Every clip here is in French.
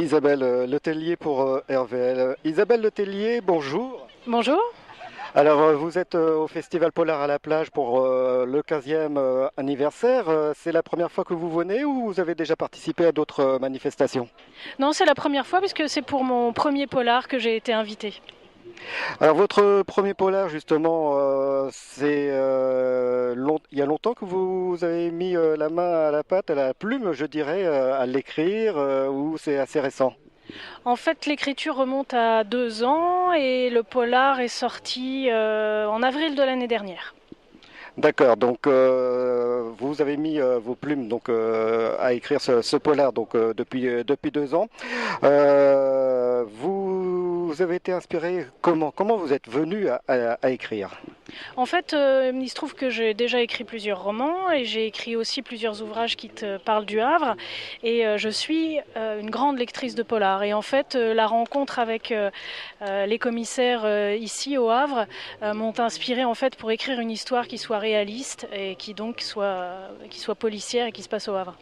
Isabelle Letellier pour RVL. Isabelle Letellier, bonjour. Bonjour. Alors, vous êtes au Festival Polar à la plage pour le 15e anniversaire. C'est la première fois que vous venez ou vous avez déjà participé à d'autres manifestations? Non, c'est la première fois puisque c'est pour mon premier polar que j'ai été invitée. Alors, votre premier polar, justement, c'est il y a longtemps que vous avez mis la main à la pâte, à la plume, je dirais, à l'écrire, ou c'est assez récent? En fait, l'écriture remonte à 2 ans et le polar est sorti en avril de l'année dernière. D'accord, donc vous avez mis vos plumes donc à écrire ce polar donc depuis 2 ans. Vous avez été inspiré comment vous êtes venu à écrire? En fait, il se trouve que j'ai déjà écrit plusieurs romans et j'ai écrit aussi plusieurs ouvrages qui te parlent du Havre. Et je suis une grande lectrice de polar. Et en fait, la rencontre avec les commissaires ici au Havre m'ont inspiré en fait pour écrire une histoire qui soit réaliste et qui donc qui soit policière et qui se passe au Havre.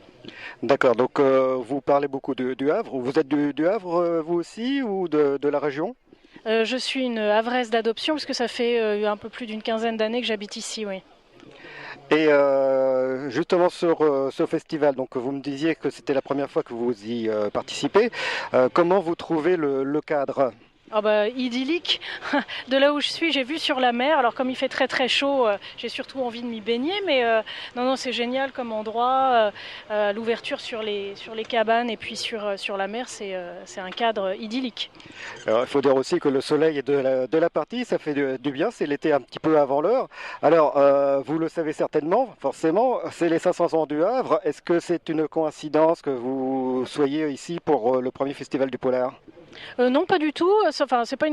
D'accord, donc vous parlez beaucoup du Havre. Vous êtes du Havre vous aussi ou de la région? Je suis une Havraise d'adoption puisque ça fait un peu plus d'une quinzaine d'années que j'habite ici, oui. Et justement sur ce festival, donc vous me disiez que c'était la première fois que vous y participez. Comment vous trouvez le cadre? Ah bah, idyllique. De là où je suis, j'ai vu sur la mer. Alors comme il fait très très chaud, j'ai surtout envie de m'y baigner. Mais non, c'est génial comme endroit. L'ouverture sur les cabanes et puis sur la mer, c'est un cadre idyllique. Alors, il faut dire aussi que le soleil est de la partie, ça fait du bien, c'est l'été un petit peu avant l'heure. Alors, vous le savez certainement, forcément, c'est les 500 ans du Havre. Est-ce que c'est une coïncidence que vous soyez ici pour le premier festival du polar? Non, pas du tout. Enfin, c'est pas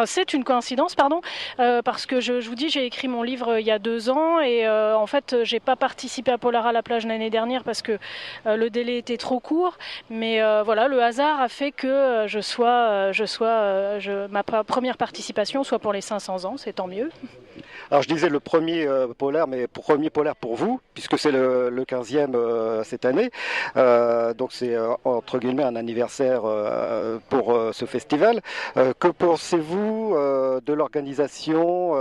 c'est une coïncidence, pardon, parce que je vous dis, j'ai écrit mon livre il y a 2 ans et en fait, j'ai pas participé à Polar à la plage l'année dernière parce que le délai était trop court. Mais voilà, le hasard a fait que ma première participation soit pour les 500 ans. C'est tant mieux. Alors, je disais le premier polar, mais premier polar pour vous, puisque c'est le 15e cette année. Donc, c'est entre guillemets un anniversaire pour ce festival. Que pensez-vous de l'organisation,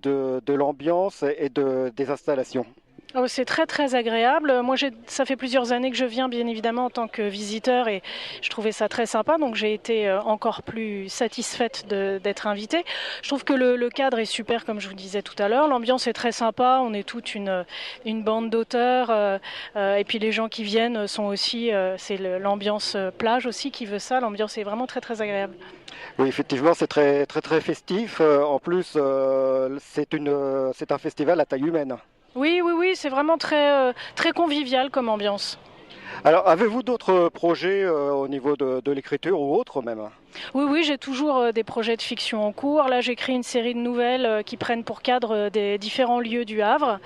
de l'ambiance et des installations? Oh, c'est très très agréable. Moi, ça fait plusieurs années que je viens, bien évidemment, en tant que visiteur, et je trouvais ça très sympa. Donc, j'ai été encore plus satisfaite d'être invitée. Je trouve que le cadre est super, comme je vous disais tout à l'heure. L'ambiance est très sympa. On est toute une bande d'auteurs, et puis les gens qui viennent sont aussi. C'est l'ambiance plage aussi qui veut ça. L'ambiance est vraiment très très agréable. Oui, effectivement, c'est très très très festif. En plus, c'est un festival à taille humaine. Oui, oui, oui, c'est vraiment très très convivial comme ambiance. Alors, avez-vous d'autres projets au niveau de l'écriture ou autre même? Oui, oui, j'ai toujours des projets de fiction en cours. Là, j'écris une série de nouvelles qui prennent pour cadre des différents lieux du Havre.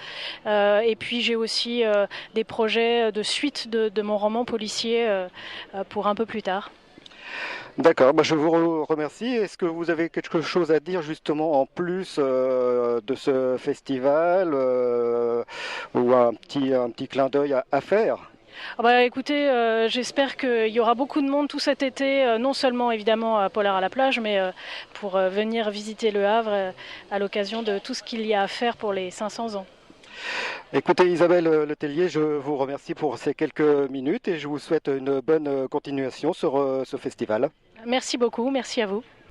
Et puis, j'ai aussi des projets de suite de mon roman policier pour un peu plus tard. D'accord, bah je vous remercie. Est-ce que vous avez quelque chose à dire justement en plus de ce festival ou un petit clin d'œil à faire? Ah bah, écoutez, j'espère qu'il y aura beaucoup de monde tout cet été, non seulement évidemment à Polar à la plage, mais pour venir visiter le Havre à l'occasion de tout ce qu'il y a à faire pour les 500 ans. Écoutez Isabelle Letellier, je vous remercie pour ces quelques minutes et je vous souhaite une bonne continuation sur ce festival. Merci beaucoup, merci à vous.